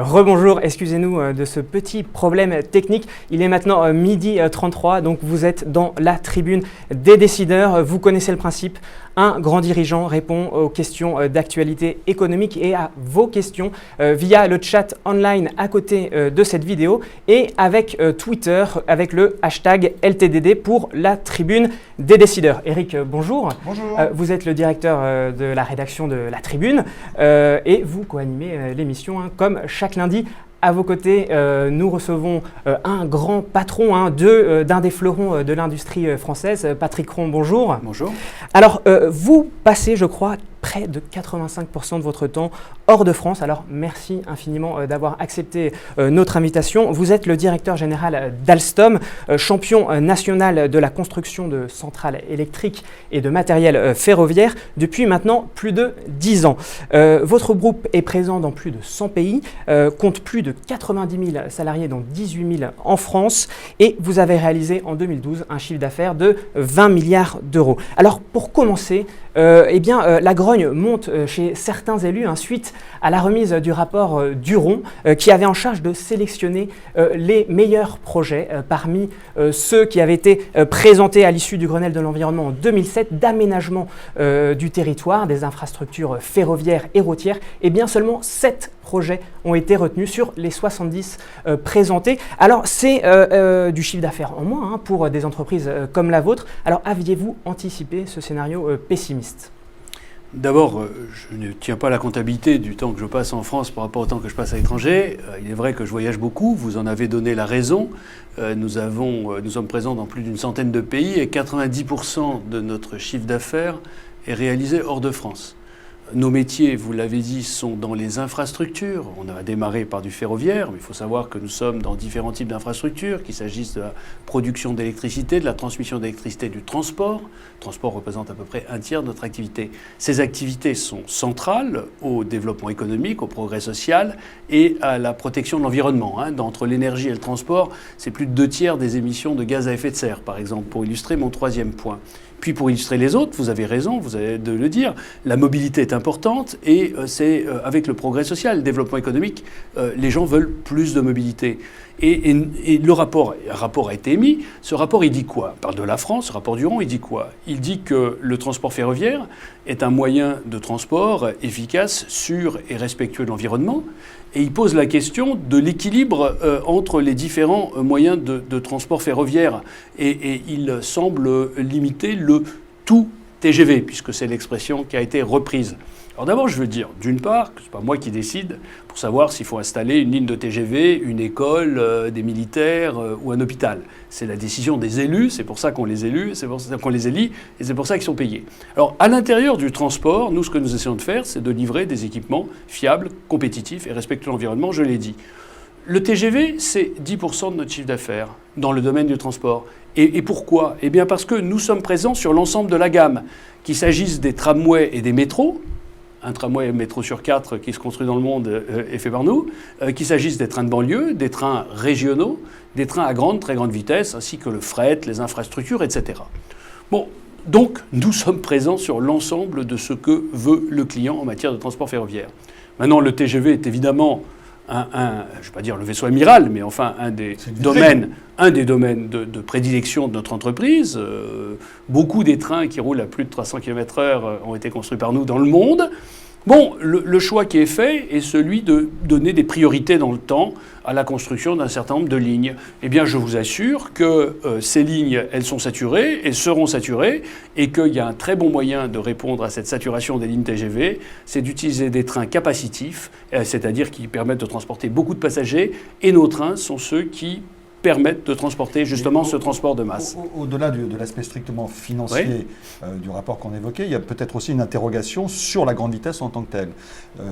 Rebonjour, excusez-nous de ce petit problème technique. Il est maintenant midi 33, donc vous êtes dans la tribune des décideurs. Vous connaissez le principe. Un grand dirigeant répond aux questions d'actualité économique et à vos questions via le chat online à côté de cette vidéo et avec Twitter avec le hashtag LTDD pour la tribune des décideurs. Eric, bonjour. Bonjour. Vous êtes le directeur de la rédaction de la tribune et vous co-animez l'émission comme chaque lundi. À vos côtés, nous recevons un grand patron d'un des fleurons de l'industrie française, Patrick Cron, bonjour. Bonjour. Alors, vous passez, je crois, près de 85% de votre temps hors de France. Alors, merci infiniment d'avoir accepté notre invitation. Vous êtes le directeur général d'Alstom, champion national de la construction de centrales électriques et de matériel ferroviaire depuis maintenant plus de 10 ans. Votre groupe est présent dans plus de 100 pays, compte plus de 90 000 salariés, dont 18 000 en France, et vous avez réalisé en 2012 un chiffre d'affaires de 20 milliards d'euros. Alors, pour commencer, la grogne monte chez certains élus suite à la remise du rapport Duron qui avait en charge de sélectionner les meilleurs projets parmi ceux qui avaient été présentés à l'issue du Grenelle de l'environnement en 2007 d'aménagement du territoire, des infrastructures ferroviaires et routières. Et bien seulement 7 projets ont été retenus sur les 70 présentés. Alors c'est du chiffre d'affaires en moins pour des entreprises comme la vôtre. Alors aviez-vous anticipé ce scénario pessimiste ? D'abord, je ne tiens pas la comptabilité du temps que je passe en France par rapport au temps que je passe à l'étranger. Il est vrai que je voyage beaucoup, vous en avez donné la raison. Nous sommes présents dans plus d'une centaine de pays et 90% de notre chiffre d'affaires est réalisé hors de France. Nos métiers, vous l'avez dit, sont dans les infrastructures. On a démarré par du ferroviaire, mais il faut savoir que nous sommes dans différents types d'infrastructures, qu'il s'agisse de la production d'électricité, de la transmission d'électricité, du transport. Le transport représente à peu près un tiers de notre activité. Ces activités sont centrales au développement économique, au progrès social et à la protection de l'environnement. Entre l'énergie et le transport, c'est plus de 2 tiers des émissions de gaz à effet de serre, par exemple, pour illustrer mon 3e point. Puis pour illustrer les autres, vous avez raison, vous avez de le dire, la mobilité est importante et c'est avec le progrès social, le développement économique, les gens veulent plus de mobilité. Et un rapport a été émis. Ce rapport, il dit quoi ? On parle de la France, ce rapport Duron, il dit quoi ? Il dit que le transport ferroviaire est un moyen de transport efficace, sûr et respectueux de l'environnement. Et il pose la question de l'équilibre entre les différents moyens de transport ferroviaire. Et il semble limiter le tout TGV, puisque c'est l'expression qui a été reprise. Alors d'abord, je veux dire, d'une part, que ce n'est pas moi qui décide pour savoir s'il faut installer une ligne de TGV, une école, des militaires ou un hôpital. C'est la décision des élus, c'est pour ça qu'on les élit, c'est pour ça qu'on les élit et c'est pour ça qu'ils sont payés. Alors à l'intérieur du transport, nous, ce que nous essayons de faire, c'est de livrer des équipements fiables, compétitifs et respectueux de l'environnement, je l'ai dit. Le TGV, c'est 10% de notre chiffre d'affaires dans le domaine du transport. Et pourquoi ? Eh bien parce que nous sommes présents sur l'ensemble de la gamme, qu'il s'agisse des tramways et des métros. Un tramway et un métro sur 4 qui se construit dans le monde est fait par nous, qu'il s'agisse des trains de banlieue, des trains régionaux, des trains à grande, très grande vitesse, ainsi que le fret, les infrastructures, etc. Bon, donc nous sommes présents sur l'ensemble de ce que veut le client en matière de transport ferroviaire. Maintenant, le TGV est évidemment je ne vais pas dire le vaisseau amiral, mais enfin un des domaines de prédilection de notre entreprise. Beaucoup des trains qui roulent à plus de 300 km/h ont été construits par nous dans le monde. Bon, le choix qui est fait est celui de donner des priorités dans le temps à la construction d'un certain nombre de lignes. Eh bien, je vous assure que ces lignes, elles sont saturées, elles seront saturées, et qu'il y a un très bon moyen de répondre à cette saturation des lignes TGV, c'est d'utiliser des trains capacitifs, c'est-à-dire qui permettent de transporter beaucoup de passagers, et nos trains sont ceux qui permettent de transporter justement ce transport de masse. Au-delà de l'aspect strictement financier du rapport qu'on évoquait, il y a peut-être aussi une interrogation sur la grande vitesse en tant que telle,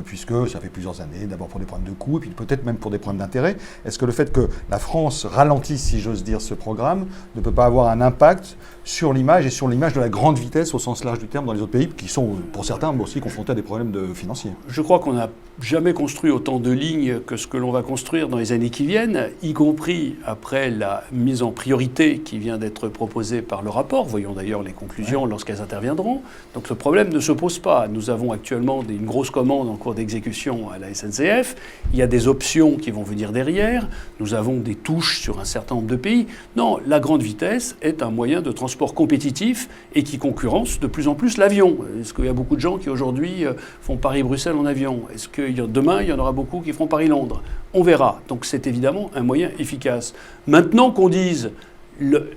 puisque ça fait plusieurs années, d'abord pour des problèmes de coûts, et puis peut-être même pour des problèmes d'intérêt. Est-ce que le fait que la France ralentisse, si j'ose dire, ce programme ne peut pas avoir un impact sur l'image et sur l'image de la grande vitesse au sens large du terme dans les autres pays qui sont, pour certains, aussi confrontés à des problèmes financiers ? Je crois qu'on n'a jamais construit autant de lignes que ce que l'on va construire dans les années qui viennent, y compris à après la mise en priorité qui vient d'être proposée par le rapport. Voyons d'ailleurs les conclusions lorsqu'elles interviendront. Donc le problème ne se pose pas. Nous avons actuellement une grosse commande en cours d'exécution à la SNCF. Il y a des options qui vont venir derrière. Nous avons des touches sur un certain nombre de pays. Non, la grande vitesse est un moyen de transport compétitif et qui concurrence de plus en plus l'avion. Est-ce qu'il y a beaucoup de gens qui aujourd'hui font Paris-Bruxelles en avion? Est-ce que demain, il y en aura beaucoup qui feront Paris-Londres? On verra. Donc c'est évidemment un moyen efficace. Maintenant qu'on dise,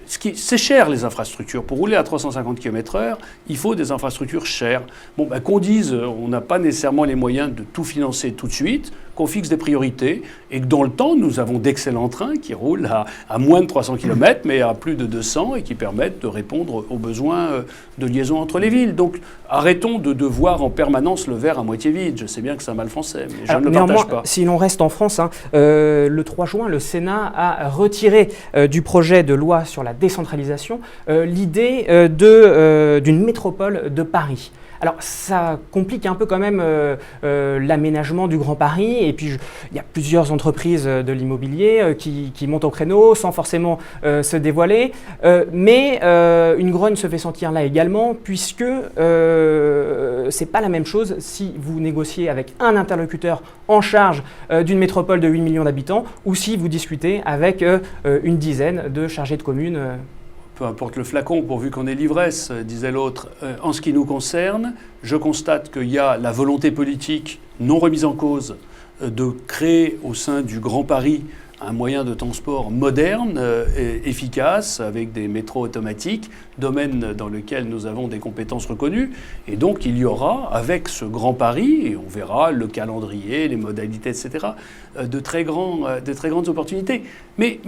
c'est cher les infrastructures. Pour rouler à 350 km/h, il faut des infrastructures chères. Qu'on dise, on n'a pas nécessairement les moyens de tout financer tout de suite, qu'on fixe des priorités et que dans le temps, nous avons d'excellents trains qui roulent à moins de 300 km, mais à plus de 200 et qui permettent de répondre aux besoins de liaison entre les villes. Donc arrêtons de voir en permanence le verre à moitié vide. Je sais bien que c'est un mal français, mais je ne le partage pas. Si l'on reste en France, le 3 juin, le Sénat a retiré du projet de loi sur la décentralisation l'idée d'une métropole de Paris. Alors ça complique un peu quand même l'aménagement du Grand Paris et puis il y a plusieurs entreprises de l'immobilier qui montent au créneau sans forcément se dévoiler, mais une grogne se fait sentir là également puisque c'est pas la même chose si vous négociez avec un interlocuteur en charge d'une métropole de 8 millions d'habitants ou si vous discutez avec une dizaine de chargés de communes. Peu importe le flacon, pourvu qu'on ait l'ivresse, disait l'autre. En ce qui nous concerne, je constate qu'il y a la volonté politique non remise en cause de créer au sein du Grand Paris un moyen de transport moderne et efficace avec des métros automatiques, domaine dans lequel nous avons des compétences reconnues. Et donc il y aura, avec ce Grand Paris, et on verra le calendrier, les modalités, etc., de très grandes opportunités. Mais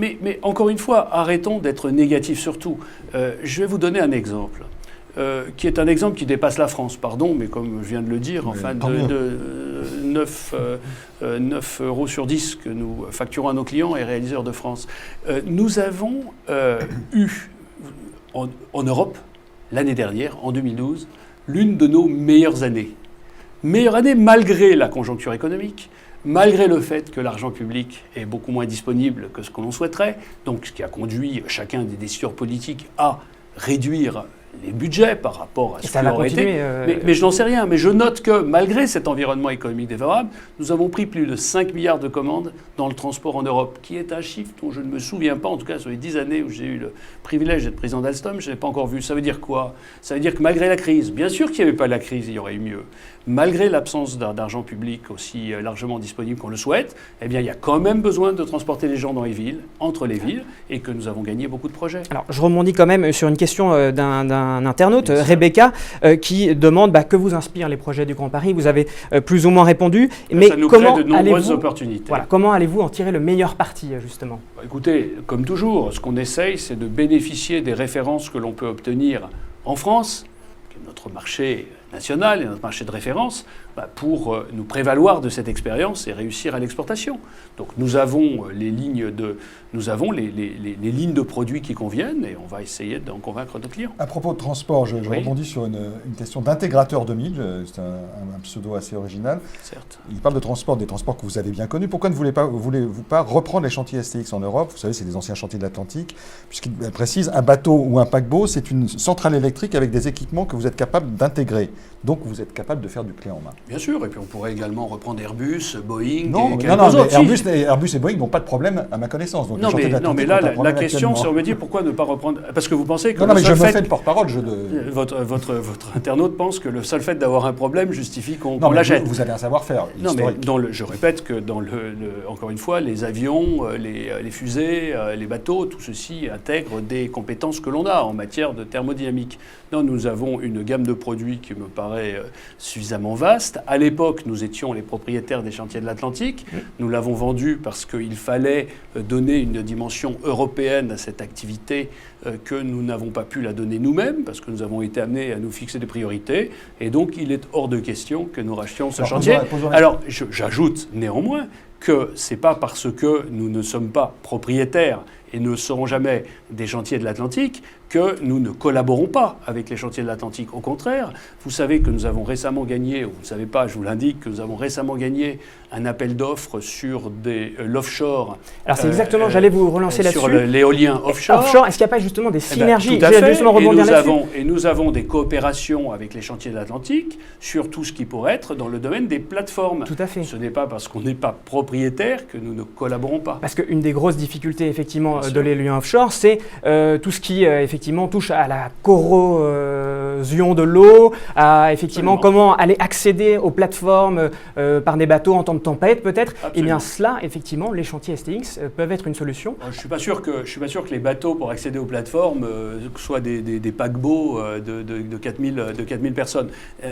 encore une fois, arrêtons d'être négatifs sur tout. Je vais vous donner un exemple. Qui est un exemple qui dépasse la France, pardon, mais comme je viens de le dire, enfin, de 9 € sur 10 que nous facturons à nos clients et réalisateurs de France. Nous avons eu en Europe, l'année dernière, en 2012, l'une de nos meilleures années. Meilleure année malgré la conjoncture économique, malgré le fait que l'argent public est beaucoup moins disponible que ce que l'on souhaiterait, donc ce qui a conduit chacun des décideurs politiques à réduire les budgets par rapport à ce qui aurait été. Mais je n'en sais rien. Mais je note que malgré cet environnement économique défavorable, nous avons pris plus de 5 milliards de commandes dans le transport en Europe, qui est un chiffre dont je ne me souviens pas, en tout cas sur les 10 années où j'ai eu le privilège d'être président d'Alstom, je ne l'ai pas encore vu. Ça veut dire quoi? Ça veut dire que malgré la crise, bien sûr qu'il n'y avait pas la crise, il y aurait eu mieux. Malgré l'absence d'argent public aussi largement disponible qu'on le souhaite, eh bien, il y a quand même besoin de transporter les gens dans les villes, entre les villes, et que nous avons gagné beaucoup de projets. Alors, je rebondis quand même sur une question d'un internaute, Rebecca, qui demande que vous inspirent les projets du Grand Paris. Vous avez plus ou moins répondu. Mais ça nous crée de nombreuses opportunités. Voilà, comment allez-vous en tirer le meilleur parti, justement? Écoutez, comme toujours, ce qu'on essaye, c'est de bénéficier des références que l'on peut obtenir en France, qui est notre marché national et notre marché de référence, pour nous prévaloir de cette expérience et réussir à l'exportation. Donc nous avons les lignes de produits qui conviennent et on va essayer d'en convaincre nos clients. À propos de transport, je rebondis sur une question d'intégrateur 2000, c'est un pseudo assez original. Certes. Il parle de transport, des transports que vous avez bien connus. Pourquoi ne voulez-vous pas reprendre les chantiers STX en Europe? Vous savez, c'est des anciens chantiers de l'Atlantique, puisqu'il précise, un bateau ou un paquebot, c'est une centrale électrique avec des équipements que vous êtes capable d'intégrer. Donc vous êtes capable de faire du clé en main. Bien sûr, et puis on pourrait également reprendre Airbus, Boeing... Non, Airbus et Boeing n'ont pas de problun à ma connaissance. Donc mais là, la question, c'est on me dit pourquoi ne pas reprendre... Parce que vous pensez que... Non, mais je me fais le porte-parole. Votre internaute pense que le seul fait d'avoir un problème justifie qu'on l'achète. Vous avez un savoir-faire historique. Non, mais je répète que encore une fois, les avions, les fusées, les bateaux, tout ceci intègre des compétences que l'on a en matière de thermodynamique. Non, nous avons une gamme de produits qui me paraît suffisamment vaste. À l'époque, nous étions les propriétaires des chantiers de l'Atlantique. Nous l'avons vendu parce qu'il fallait donner une dimension européenne à cette activité que nous n'avons pas pu la donner nous-mêmes parce que nous avons été amenés à nous fixer des priorités. Et donc, il est hors de question que nous rachetions ce chantier. Alors, j'ajoute néanmoins que ce n'est pas parce que nous ne sommes pas propriétaires et ne seront jamais des chantiers de l'Atlantique que nous ne collaborons pas avec les chantiers de l'Atlantique. Au contraire, vous savez que nous avons récemment gagné, ou vous ne savez pas, je vous l'indique, que nous avons récemment gagné un appel d'offres sur l'offshore. Alors c'est exactement, j'allais vous relancer là-dessus. Sur l'éolien offshore. Est-ce qu'il n'y a pas justement des synergies? Tout à fait. Justement rebondir là-dessus. Et nous avons des coopérations avec les chantiers de l'Atlantique sur tout ce qui pourrait être dans le domaine des plateformes. Tout à fait. Ce n'est pas parce qu'on n'est pas propriétaire que nous ne collaborons pas. Parce qu'une des grosses difficultés effectivement de l'éolien offshore, c'est tout ce qui effectivement touche à la corrosion de l'eau, à effectivement comment aller accéder aux plateformes par des bateaux en temps de tempête peut-être. Et bien cela, effectivement, les chantiers STX peuvent être une solution. Je suis pas sûr que les bateaux pour accéder aux plateformes soient des paquebots de 4000 personnes.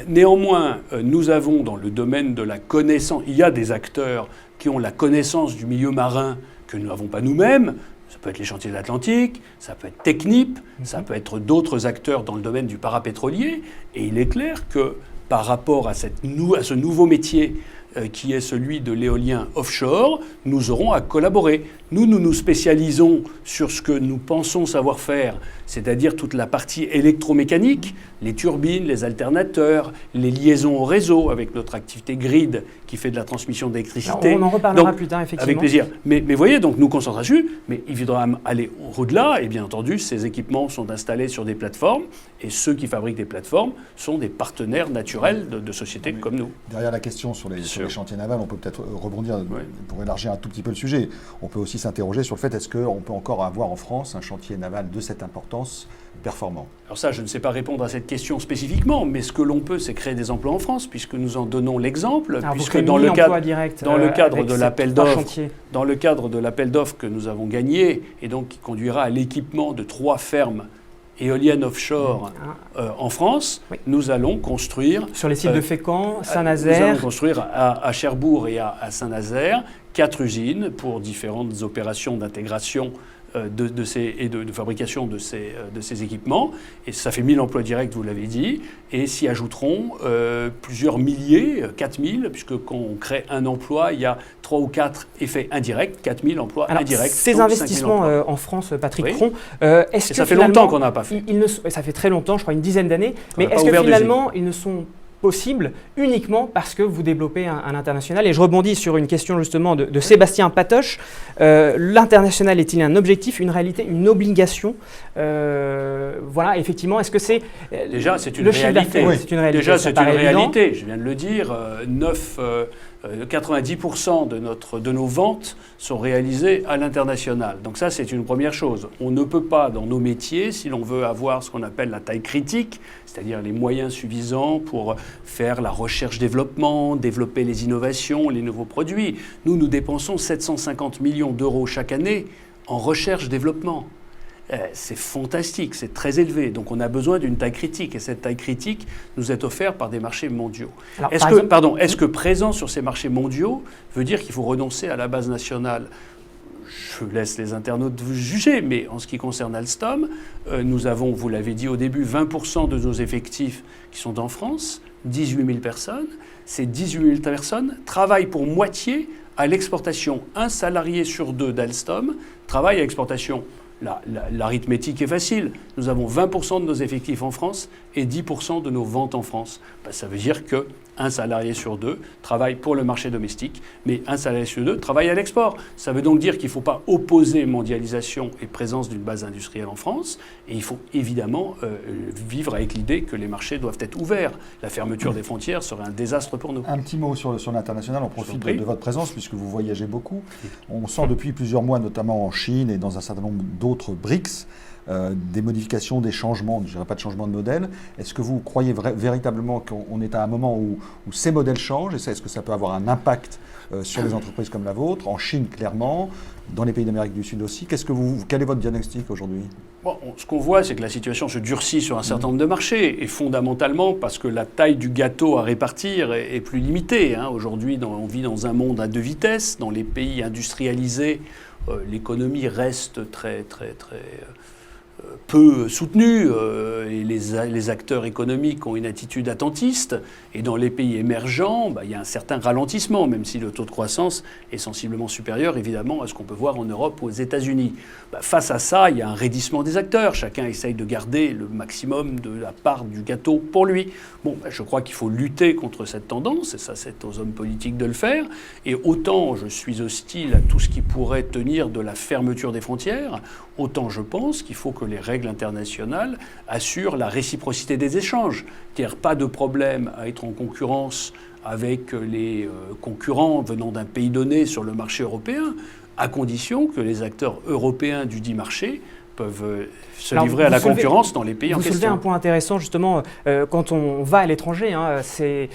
Néanmoins, nous avons dans le domaine de la connaissance, il y a des acteurs qui ont la connaissance du milieu marin que nous n'avons pas nous-mêmes. Ça peut être les chantiers de l'Atlantique, ça peut être Technip, ça peut être d'autres acteurs dans le domaine du parapétrolier. Et il est clair que par rapport à ce nouveau métier qui est celui de l'éolien offshore, nous aurons à collaborer. Nous nous spécialisons sur ce que nous pensons savoir faire, c'est-à-dire toute la partie électromécanique, les turbines, les alternateurs, les liaisons au réseau avec notre activité grid qui fait de la transmission d'électricité. On en reparlera plus tard, effectivement. Avec plaisir. Mais voyez, donc nous concentrons dessus, mais il faudra aller au-delà, et bien entendu, ces équipements sont installés sur des plateformes, et ceux qui fabriquent des plateformes sont des partenaires naturels de sociétés comme nous. Derrière la question sur les chantiers navals, on peut peut-être rebondir pour élargir un tout petit peu le sujet. On peut aussi s'interroger sur le fait, est-ce qu'on peut encore avoir en France un chantier naval de cette importance performant? Alors ça, je ne sais pas répondre à cette question spécifiquement, mais ce que l'on peut, c'est créer des emplois en France, puisque nous en donnons l'exemple, puisque dans le cadre de l'appel d'offres que nous avons gagné, et donc qui conduira à l'équipement de 3 fermes éoliennes offshore en France, nous allons construire... Sur les sites de Fécamp, Saint-Nazaire... Nous allons construire à Cherbourg et à Saint-Nazaire 4 usines pour différentes opérations d'intégration de fabrication de ces équipements. Et ça fait 1000 emplois directs, vous l'avez dit, et s'y ajouteront plusieurs milliers, 4000, puisque quand on crée un emploi, il y a 3 ou 4 effets indirects, 4000 emplois indirects. Ces investissements en France, Patrick Cron, est-ce que ça fait longtemps qu'on n'a pas fait. Ça fait très longtemps, je crois une dizaine d'années, mais est-ce que finalement ils ne sont possible uniquement parce que vous développez un international? Et je rebondis sur une question justement de Sébastien Patoche. L'international est-il un objectif, une réalité, une obligation? Voilà, effectivement, est-ce que c'est... Déjà, c'est une réalité. C'est une réalité. Déjà, c'est une réalité. Je viens de le dire. 90% de nos ventes sont réalisées à l'international. Donc ça, c'est une première chose. On ne peut pas, dans nos métiers, si l'on veut avoir ce qu'on appelle la taille critique, c'est-à-dire les moyens suffisants pour faire la recherche-développement, développer les innovations, les nouveaux produits. Nous dépensons 750 millions d'euros chaque année en recherche-développement. C'est fantastique, c'est très élevé. Donc on a besoin d'une taille critique. Et cette taille critique nous est offerte par des marchés mondiaux. Est-ce que présent sur ces marchés mondiaux veut dire qu'il faut renoncer à la base nationale? Je laisse les internautes juger, mais en ce qui concerne Alstom, nous avons, vous l'avez dit au début, 20% de nos effectifs qui sont en France, 18 000 personnes. Ces 18 000 personnes travaillent pour moitié à l'exportation. Un salarié sur 2 d'Alstom travaille à l'exportation. L'arithmétique est facile. Nous avons 20% de nos effectifs en France et 10% de nos ventes en France. Ça veut dire qu'un salarié sur 2 travaille pour le marché domestique, mais un salarié sur 2 travaille à l'export. Ça veut donc dire qu'il ne faut pas opposer mondialisation et présence d'une base industrielle en France. Et il faut évidemment vivre avec l'idée que les marchés doivent être ouverts. La fermeture des frontières serait un désastre pour nous. Un petit mot sur l'international. On profite de votre présence puisque vous voyagez beaucoup. On sent depuis plusieurs mois, notamment en Chine et dans un certain nombre d'autres BRICS, des modifications, des changements, je dirais pas de changement de modèle. Est-ce que vous croyez véritablement qu'on est à un moment où ces modèles changent? Et est-ce que ça peut avoir un impact sur les entreprises comme la vôtre, en Chine clairement, dans les pays d'Amérique du Sud aussi? Quel est votre diagnostic aujourd'hui? Ce qu'on voit, c'est que la situation se durcit sur un certain nombre de marchés, et fondamentalement parce que la taille du gâteau à répartir est plus limitée. Aujourd'hui, on vit dans un monde à 2 vitesses. Dans les pays industrialisés, l'économie reste très peu soutenu et les acteurs économiques ont une attitude attentiste. Et dans les pays émergents, il y a un certain ralentissement, même si le taux de croissance est sensiblement supérieur, évidemment, à ce qu'on peut voir en Europe ou aux États-Unis. Face à ça, il y a un raidissement des acteurs. Chacun essaye de garder le maximum de la part du gâteau pour lui. Je crois qu'il faut lutter contre cette tendance, et ça, c'est aux hommes politiques de le faire. Et autant je suis hostile à tout ce qui pourrait tenir de la fermeture des frontières, autant je pense qu'il faut que les règles internationales assurent la réciprocité des échanges. C'est-à-dire pas de problème à être en concurrence avec les concurrents venant d'un pays donné sur le marché européen, à condition que les acteurs européens du dit marché peuvent se livrer à la concurrence dans les pays en question. Vous soulevez un point intéressant, justement, quand on va à l'étranger, c'est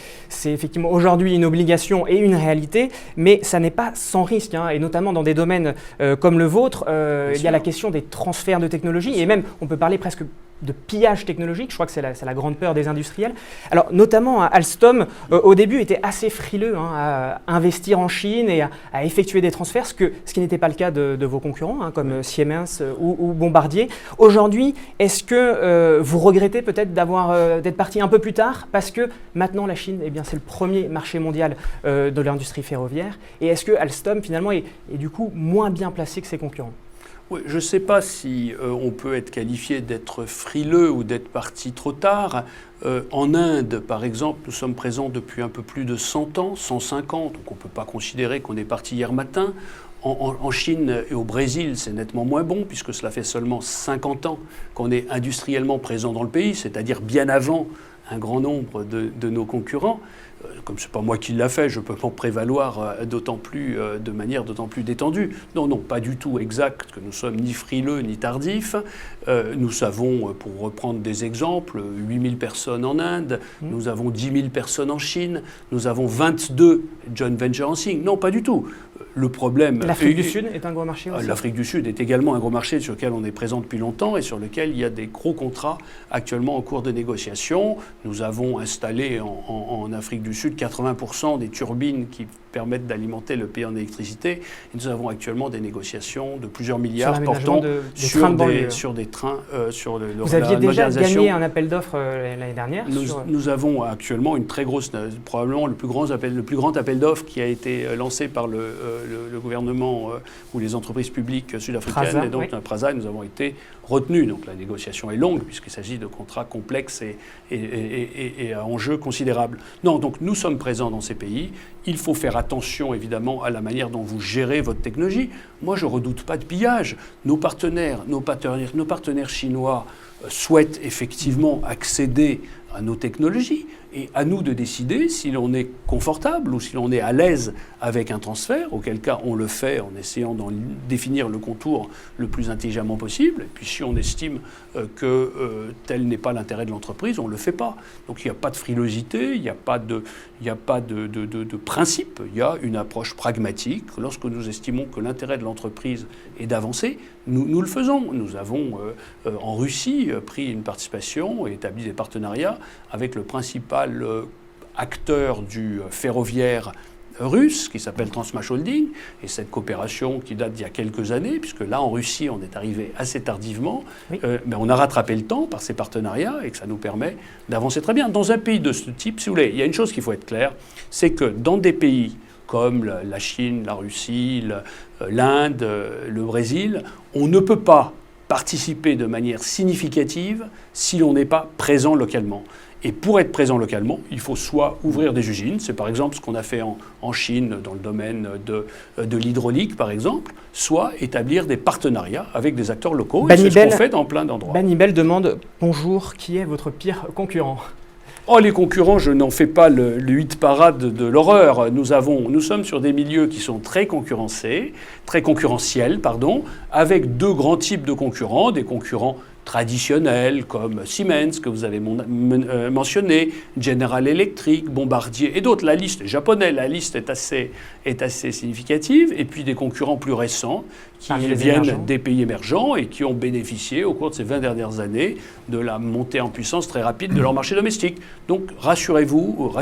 effectivement aujourd'hui une obligation et une réalité, mais ça n'est pas sans risque, et notamment dans des domaines comme le vôtre, il y a la question des transferts de technologie, et même, on peut parler presque de pillage technologique, je crois que c'est la grande peur des industriels. Alors, notamment, Alstom, au début, était assez frileux à investir en Chine et à effectuer des transferts, ce qui n'était pas le cas de vos concurrents, comme Siemens ou Bombardier. Aujourd'hui, est-ce que vous regrettez peut-être d'être parti un peu plus tard, parce que maintenant, la Chine, c'est le premier marché mondial de l'industrie ferroviaire, et est-ce que Alstom, finalement, est du coup moins bien placé que ses concurrents ? Oui, je ne sais pas si on peut être qualifié d'être frileux ou d'être parti trop tard. En Inde, par exemple, nous sommes présents depuis un peu plus de 100 ans, 150, donc on ne peut pas considérer qu'on est parti hier matin. En Chine et au Brésil, c'est nettement moins bon, puisque cela fait seulement 50 ans qu'on est industriellement présent dans le pays, c'est-à-dire bien avant un grand nombre de nos concurrents. Comme ce n'est pas moi qui l'a fait, je peux m'en prévaloir de manière d'autant plus détendue. Non, pas du tout exact que nous sommes ni frileux ni tardifs. Nous savons, pour reprendre des exemples, 8000 personnes en Inde, nous avons 10 000 personnes en Chine, nous avons 22 joint ventures en Chine. Non, pas du tout. Le problème... L'Afrique du Sud est un gros marché aussi. L'Afrique du Sud est également un gros marché sur lequel on est présent depuis longtemps et sur lequel il y a des gros contrats actuellement en cours de négociation. Nous avons installé en Afrique du Sud 80% des turbines qui permettent d'alimenter le pays en électricité. Et nous avons actuellement des négociations de plusieurs milliards portant sur des trains, sur le Vous aviez déjà gagné un appel d'offres l'année dernière. Nous avons actuellement une très grosse, probablement le plus grand appel d'offres qui a été lancé par le gouvernement ou les entreprises publiques sud-africaines. Prasa, et donc, Prasa, nous avons été retenus. Donc la négociation est longue puisqu'il s'agit de contrats complexes et à enjeux considérables. Non, donc nous sommes présents dans ces pays. Il faut faire attention évidemment à la manière dont vous gérez votre technologie. Moi, je ne redoute pas de pillage. Nos partenaires chinois souhaitent effectivement accéder à nos technologies. Et à nous de décider si l'on est confortable ou si l'on est à l'aise avec un transfert, auquel cas on le fait en essayant d'en définir le contour le plus intelligemment possible. Et puis si on estime que tel n'est pas l'intérêt de l'entreprise, on ne le fait pas. Donc il n'y a pas de frilosité, il n'y a pas de principe, il y a une approche pragmatique. Lorsque nous estimons que l'intérêt de l'entreprise est d'avancer, nous le faisons. Nous avons en Russie pris une participation et établi des partenariats avec le principal acteur du ferroviaire russe qui s'appelle Transmash Holding, et cette coopération qui date d'il y a quelques années, puisque là en Russie on est arrivé assez tardivement, oui. Mais on a rattrapé le temps par ces partenariats et que ça nous permet d'avancer très bien. Dans un pays de ce type, si vous voulez, il y a une chose qu'il faut être clair, c'est que dans des pays comme la Chine, la Russie, l'Inde, le Brésil, on ne peut pas participer de manière significative si l'on n'est pas présent localement. Et pour être présent localement, il faut soit ouvrir des usines, c'est par exemple ce qu'on a fait en Chine dans le domaine de l'hydraulique par exemple, soit établir des partenariats avec des acteurs locaux, et c'est ce qu'on fait dans plein d'endroits. Banibel demande « Bonjour, qui est votre pire concurrent ?» Oh, les concurrents, je n'en fais pas le hit parade de l'horreur. Nous sommes sur des milieux qui sont très concurrentiels, avec deux grands types de concurrents, des concurrents traditionnels comme Siemens, que vous avez mentionné, General Electric, Bombardier et d'autres. La liste est japonaise, la liste est assez significative. Et puis des concurrents plus récents qui viennent des pays émergents et qui ont bénéficié au cours de ces 20 dernières années de la montée en puissance très rapide de leur marché domestique. Donc rassurez-vous,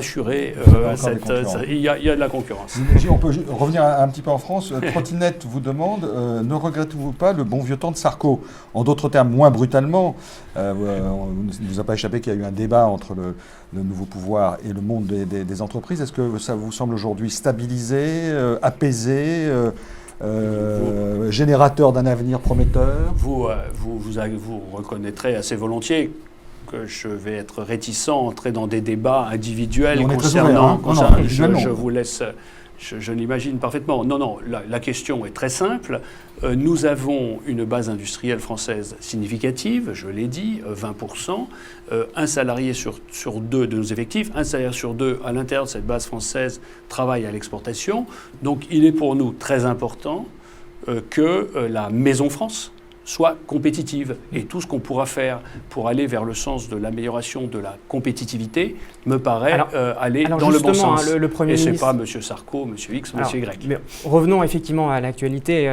il y a de la concurrence. On peut revenir un petit peu en France. Trottinette vous demande, ne regrettez-vous pas le bon vieux temps de Sarko? En d'autres termes, moins brutal, brutalement. Il ne vous a pas échappé qu'il y a eu un débat entre le nouveau pouvoir et le monde des entreprises. Est-ce que ça vous semble aujourd'hui stabilisé, apaisé, générateur d'un avenir prometteur? Vous reconnaîtraient assez volontiers que je vais être réticent à entrer dans des débats individuels concernant... Je vous laisse... Je l'imagine parfaitement. Non, la question est très simple. Nous avons une base industrielle française significative, je l'ai dit, 20%. Un salarié sur deux de nos effectifs, un salarié sur deux à l'intérieur de cette base française travaille à l'exportation. Donc il est pour nous très important que la Maison France soit compétitive. Et tout ce qu'on pourra faire pour aller vers le sens de l'amélioration de la compétitivité me paraît aller dans le bon sens. Le Premier ministre... ministre... Et ce n'est pas M. Sarko, M. X, M. Y. Mais revenons effectivement à l'actualité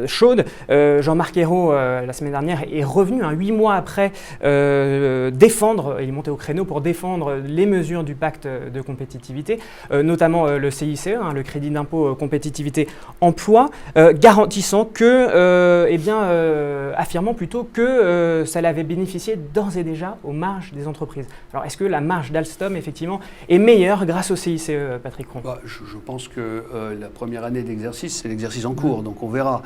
chaude. Jean-Marc Ayrault, la semaine dernière, est revenu 8 mois après défendre, il est monté au créneau pour défendre les mesures du pacte de compétitivité, notamment le CICE, le crédit d'impôt compétitivité emploi, garantissant que, affirmant plutôt que ça l'avait bénéficié d'ores et déjà aux marges des entreprises. Alors, est-ce que la marge d'Alstom, effectivement, est meilleure grâce au CICE, Patrick Cron? Je pense que la première année d'exercice, c'est l'exercice en cours, donc on verra.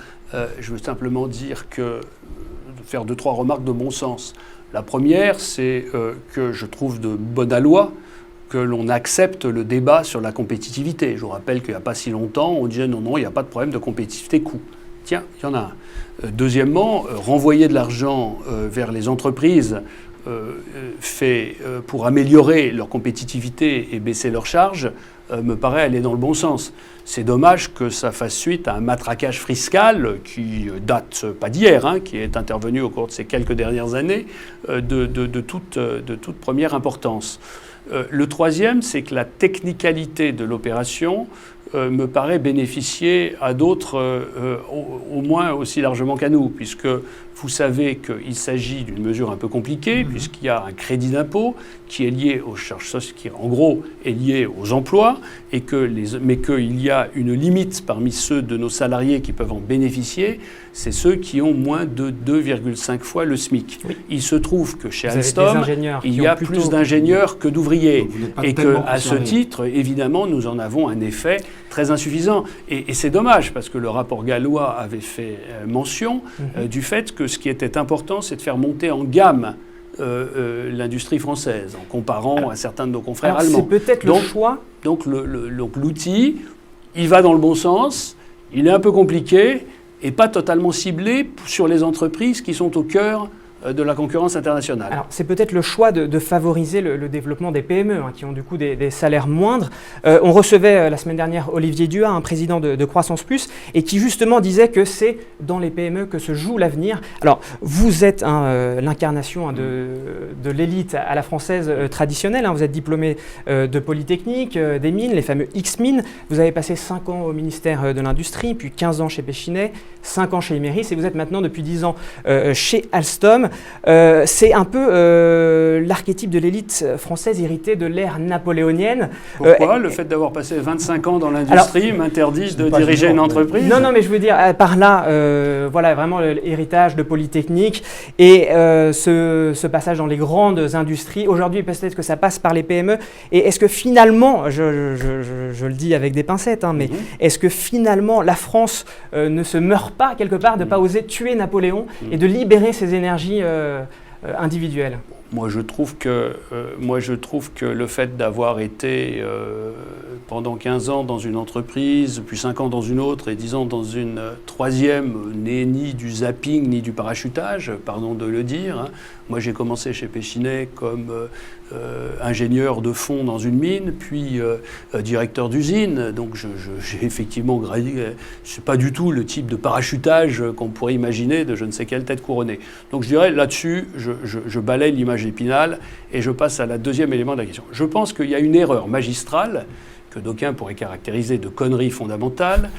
Je veux simplement dire faire 2-3 remarques de bon sens. La première, c'est que je trouve de bon aloi que l'on accepte le débat sur la compétitivité. Je vous rappelle qu'il n'y a pas si longtemps, on disait non, il n'y a pas de problème de compétitivité coût. Tiens, il y en a un. Deuxièmement, renvoyer de l'argent vers les entreprises pour améliorer leur compétitivité et baisser leurs charges me paraît aller dans le bon sens. C'est dommage que ça fasse suite à un matraquage fiscal qui date pas d'hier, qui est intervenu au cours de ces quelques dernières années de toute première importance. Le troisième, c'est que la technicalité de l'opération me paraît bénéficier à d'autres au moins aussi largement qu'à nous, puisque vous savez qu'il s'agit d'une mesure un peu compliquée, puisqu'il y a un crédit d'impôt qui est lié aux charges sociales, qui en gros est lié aux emplois, mais qu'il y a une limite parmi ceux de nos salariés qui peuvent en bénéficier, c'est ceux qui ont moins de 2,5 fois le SMIC. Oui. Il se trouve que chez Alstom, il y a plus d'ingénieurs que d'ouvriers, et qu'à ce titre, évidemment, nous en avons un effet très insuffisant. Et c'est dommage, parce que le rapport Gallois avait fait mention du fait que ce qui était important, c'est de faire monter en gamme l'industrie française, en comparant à certains de nos confrères allemands. C'est peut-être le choix. Donc l'outil, il va dans le bon sens, il est un peu compliqué et pas totalement ciblé sur les entreprises qui sont au cœur de la concurrence internationale. Alors, c'est peut-être le choix de favoriser le développement des PME, qui ont du coup des salaires moindres. On recevait la semaine dernière Olivier Duhat, un président de Croissance Plus, et qui justement disait que c'est dans les PME que se joue l'avenir. Alors, vous êtes l'incarnation de l'élite à la française traditionnelle. Vous êtes diplômé de Polytechnique, des mines, les fameux X-Mines. Vous avez passé 5 ans au ministère de l'Industrie, puis 15 ans chez Péchinet, 5 ans chez Imerys, et vous êtes maintenant depuis 10 ans chez Alstom. C'est un peu l'archétype de l'élite française héritée de l'ère napoléonienne. Pourquoi le fait d'avoir passé 25 ans dans l'industrie m'interdit de diriger une entreprise? Non, mais je veux dire, par là, voilà vraiment l'héritage de Polytechnique et ce passage dans les grandes industries. Aujourd'hui, peut-être que ça passe par les PME. Et est-ce que finalement, je le dis avec des pincettes, mais est-ce que finalement la France ne se meurt pas quelque part de ne pas oser tuer Napoléon et de libérer ses énergies individuelles? Moi, je trouve que le fait d'avoir été pendant 15 ans dans une entreprise, puis 5 ans dans une autre, et 10 ans dans une troisième, n'est ni du zapping, ni du parachutage, pardon de le dire. Moi, j'ai commencé chez Péchinet comme ingénieur de fond dans une mine, puis directeur d'usine. Donc, j'ai effectivement gradué. Ce n'est pas du tout le type de parachutage qu'on pourrait imaginer de je ne sais quelle tête couronnée. Donc, je dirais, là-dessus, je balaye l'image d'Épinal et je passe à la deuxième élément de la question. Je pense qu'il y a une erreur magistrale que d'aucuns pourraient caractériser de connerie fondamentale,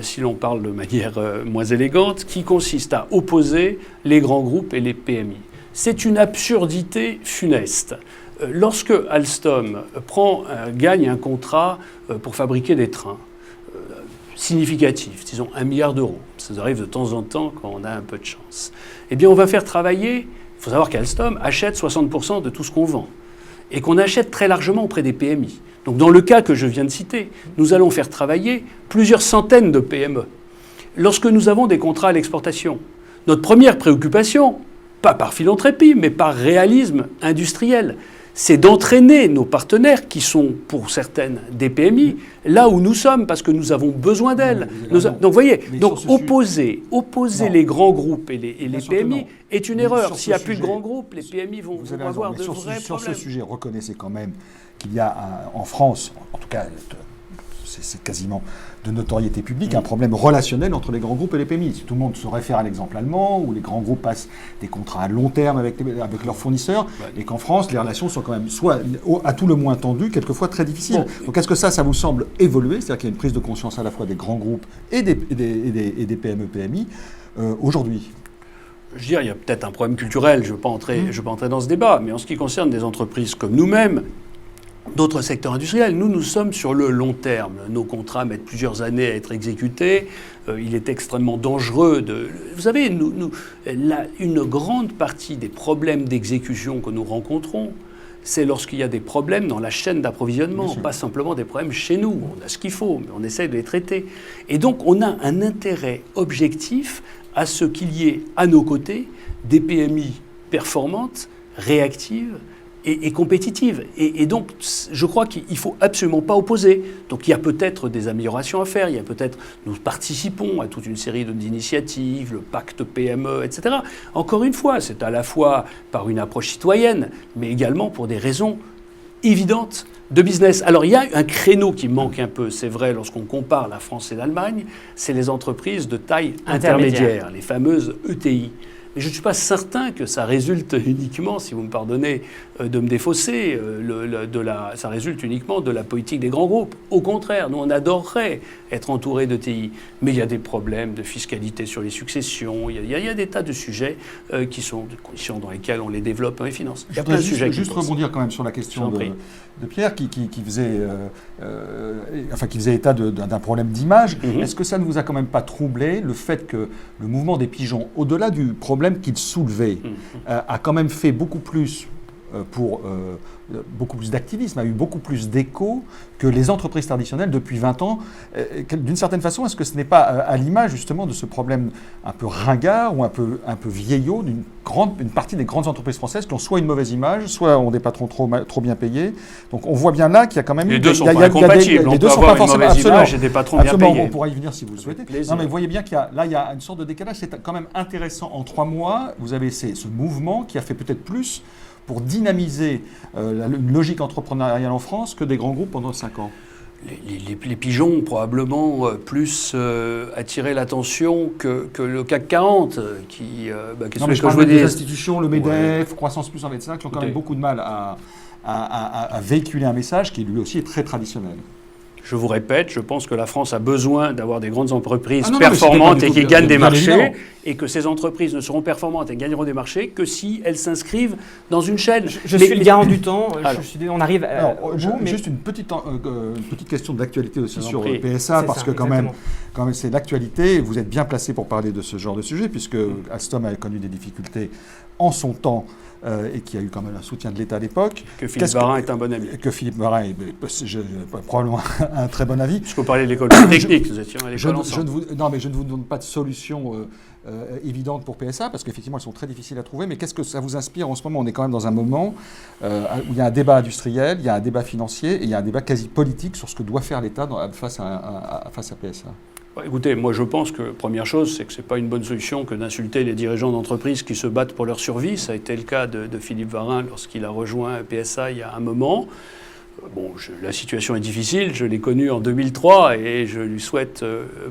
si l'on parle de manière moins élégante, qui consiste à opposer les grands groupes et les PMI. C'est une absurdité funeste. Lorsque Alstom gagne un contrat pour fabriquer des trains significatifs, disons 1 milliard d'euros, ça arrive de temps en temps quand on a un peu de chance, eh bien on va faire travailler Il faut savoir qu'Alstom achète 60% de tout ce qu'on vend et qu'on achète très largement auprès des PMI. Donc dans le cas que je viens de citer, nous allons faire travailler plusieurs centaines de PME. Lorsque nous avons des contrats à l'exportation, notre première préoccupation, pas par philanthropie, mais par réalisme industriel, c'est d'entraîner nos partenaires, qui sont pour certaines des PMI, là où nous sommes, parce que nous avons besoin d'elles. Donc vous voyez, opposer les grands groupes et les PMI est une erreur. S'il n'y a plus de grands groupes, les PMI vont avoir de vrais problèmes. Sur ce sujet, reconnaissez quand même qu'il y a en France, en tout cas c'est quasiment de notoriété publique, un problème relationnel entre les grands groupes et les PMI. Si tout le monde se réfère à l'exemple allemand, où les grands groupes passent des contrats à long terme avec leurs fournisseurs, et qu'en France, les relations sont quand même soit à tout le moins tendues, quelquefois très difficiles. Donc est-ce que ça vous semble évoluer? C'est-à-dire qu'il y a une prise de conscience à la fois des grands groupes et des PME, PMI aujourd'hui? Je dirais, il y a peut-être un problème culturel, je ne veux pas entrer dans ce débat, mais en ce qui concerne des entreprises comme nous-mêmes, d'autres secteurs industriels, nous sommes sur le long terme. Nos contrats mettent plusieurs années à être exécutés. Il est extrêmement dangereux de... Vous savez, une grande partie des problèmes d'exécution que nous rencontrons, c'est lorsqu'il y a des problèmes dans la chaîne d'approvisionnement, pas simplement des problèmes chez nous. On a ce qu'il faut, mais on essaie de les traiter. Et donc, on a un intérêt objectif à ce qu'il y ait à nos côtés des PMI performantes, réactives, et compétitive. Et donc, je crois qu'il ne faut absolument pas opposer. Donc, il y a peut-être des améliorations à faire. Il y a peut-être... Nous participons à toute une série d'initiatives, le pacte PME, etc. Encore une fois, c'est à la fois par une approche citoyenne, mais également pour des raisons évidentes de business. Alors, il y a un créneau qui manque un peu, c'est vrai, lorsqu'on compare la France et l'Allemagne, c'est les entreprises de taille intermédiaire, les fameuses ETI. Mais je ne suis pas certain que ça résulte uniquement, si vous me pardonnez de me défausser, ça résulte uniquement de la politique des grands groupes. Au contraire, nous, on adorerait être entouré d'ETI. Mais il y a des problèmes de fiscalité sur les successions, il y a des tas de sujets qui sont des conditions dans lesquelles on les développe dans les finances. Il y a plein de sujets. Juste rebondir quand même sur la question de Pierre qui faisait état d'un problème d'image. Est-ce que ça ne vous a quand même pas troublé le fait que le mouvement des pigeons, au-delà du problème qu'il soulevait, a quand même fait beaucoup plus beaucoup plus d'activisme, a eu beaucoup plus d'écho que les entreprises traditionnelles depuis 20 ans. D'une certaine façon, est-ce que ce n'est pas à l'image justement de ce problème un peu ringard ou un peu vieillot d'une partie des grandes entreprises françaises qui ont soit une mauvaise image, soit ont des patrons trop bien payés. Donc on voit bien là qu'il y a quand même... Les deux sont pas incompatibles. On peut avoir une mauvaise image et des patrons bien payés. On pourra y venir si vous le souhaitez. Non, mais vous voyez bien qu'il y a une sorte de décalage. C'est quand même intéressant. En 3 mois, vous avez ce mouvement qui a fait peut-être plus pour dynamiser une logique entrepreneuriale en France que des grands groupes pendant 5 ans. Les pigeons ont probablement plus attiré l'attention que le CAC 40, non, mais je parle des institutions, le MEDEF, Croissance Plus, en ça, qui ont quand même beaucoup de mal à véhiculer un message qui lui aussi est très traditionnel. Je vous répète, je pense que la France a besoin d'avoir des grandes entreprises performantes et qui gagnent des marchés, et que ces entreprises ne seront performantes et gagneront des marchés que si elles s'inscrivent dans une chaîne. Je suis le garant du temps, on arrive juste une petite question d'actualité aussi sur PSA, parce que quand même c'est l'actualité, vous êtes bien placé pour parler de ce genre de sujet, puisque Alstom a connu des difficultés en son temps, et qui a eu quand même un soutien de l'État à l'époque. Que Philippe Varin est un bon ami. Que Philippe Varin est probablement un très bon avis. Puisqu'on parlait de l'école technique, nous étions à l'école ensemble. Mais je ne vous donne pas de solution évidente pour PSA, parce qu'effectivement, elles sont très difficiles à trouver. Mais qu'est-ce que ça vous inspire en ce moment? On est quand même dans un moment où il y a un débat industriel, il y a un débat financier, et il y a un débat quasi politique sur ce que doit faire l'État face à PSA. Écoutez, moi je pense que première chose, c'est que ce n'est pas une bonne solution que d'insulter les dirigeants d'entreprises qui se battent pour leur survie. Ça a été le cas de Philippe Varin lorsqu'il a rejoint PSA il y a un moment. La situation est difficile, je l'ai connu en 2003 et je lui souhaite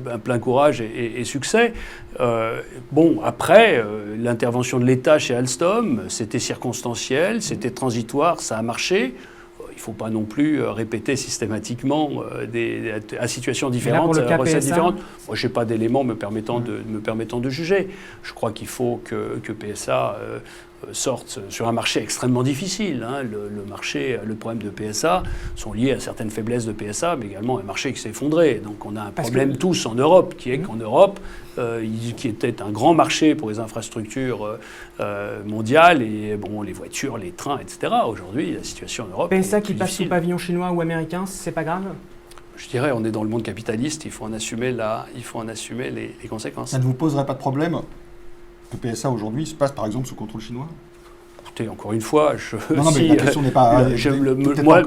un plein courage et succès. Après, l'intervention de l'État chez Alstom, c'était circonstanciel, c'était transitoire, ça a marché. Il ne faut pas non plus répéter systématiquement à situations différentes, à recettes différentes. Moi, je n'ai pas d'éléments me permettant de juger. Je crois qu'il faut que PSA sortent sur un marché extrêmement difficile. Hein. Le problème de PSA sont liés à certaines faiblesses de PSA, mais également un marché qui s'est effondré. Donc on a un problème tous en Europe, qui est qu'en Europe, qui était un grand marché pour les infrastructures mondiales, et bon, les voitures, les trains, etc. Aujourd'hui, la situation en Europe PSA est qui plus passe difficile. sous pavillon chinois ou américain, c'est pas grave? Je dirais, on est dans le monde capitaliste, il faut en assumer les conséquences. Ça ne vous poserait pas de problème que PSA aujourd'hui se passe par exemple sous contrôle chinois? Écoutez, encore une fois, Non, mais la question n'est pas... moi,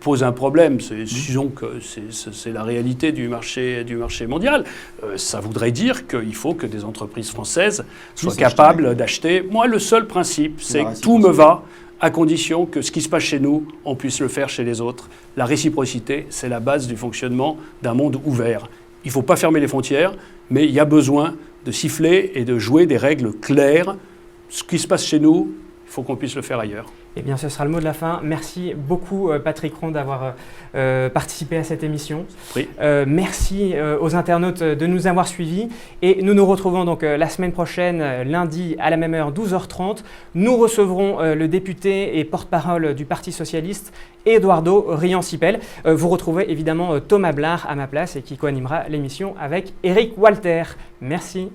pose un problème. Disons que c'est la réalité du marché mondial. Ça voudrait dire qu'il faut que des entreprises françaises soient capables d'acheter. Moi, le seul principe, c'est que tout me va, à condition que ce qui se passe chez nous, on puisse le faire chez les autres. La réciprocité, c'est la base du fonctionnement d'un monde ouvert. Il ne faut pas fermer les frontières, mais il y a besoin de siffler et de jouer des règles claires. Ce qui se passe chez nous, il faut qu'on puisse le faire ailleurs. Eh bien, ce sera le mot de la fin. Merci beaucoup, Patrick Ron, d'avoir participé à cette émission. Oui. Merci aux internautes de nous avoir suivis. Et nous nous retrouvons donc la semaine prochaine, lundi à la même heure, 12h30. Nous recevrons le député et porte-parole du Parti socialiste, Eduardo Riancipel. Vous retrouvez évidemment Thomas Blard à ma place et qui co-animera l'émission avec Eric Walter. Merci.